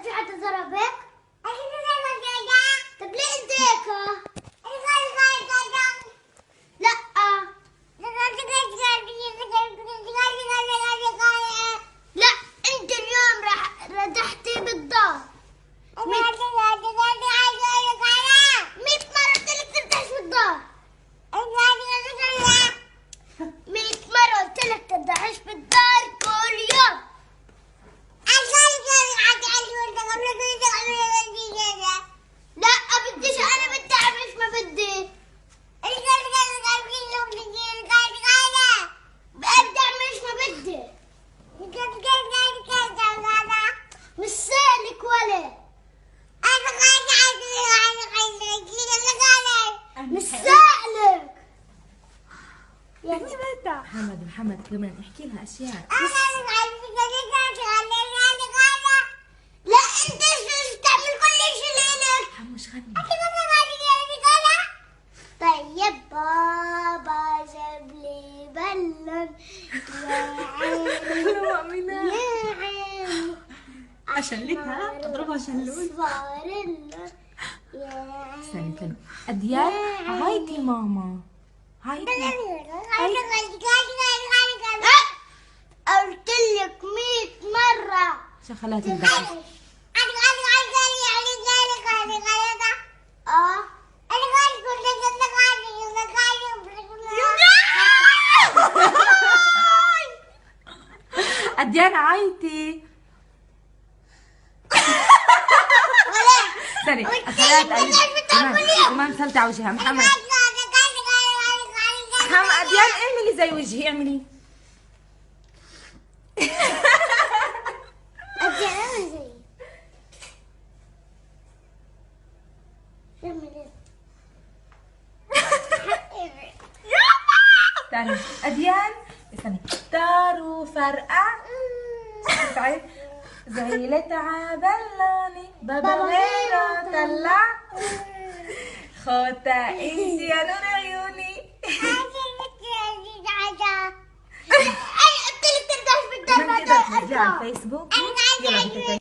في حد ضربك؟ طب ليه انت هيك؟ لا لا، انت اليوم ردحتي بالدار 100 مرة قلت لك تردحش بالدار. 100 مرة قلت لك تردحش بالدار كل يوم. لا بديش، انا بدي اعرف ما بدي. بدي اعمل ما بدي. مش سالك ولا مش سالك. محمد كمان احكي لها اشياء. لا انت شو تعمل كل شيء لإلك. مش غني. طيب بابا جاب لي بلون يا عيني يا عيني اشلكها اضربها شلوت. اصفر اللون يا استني عيني. اديان هايتي ماما هايتي. قلت لك 100 مرة. شغلات الدعم. اديان عايتي. استني خلات كمان مسلتة على وجهها. محمد اديان اعملي زي وجهي اعملي. استني اديان استني. دارو فرقع تعيد زي تعبلاني بابا غيره طلع خوتا انت يا نور عيوني. انا قلت لك ترجعش بالدار. كمان تقدر تنزليها على الفيسبوك. يلا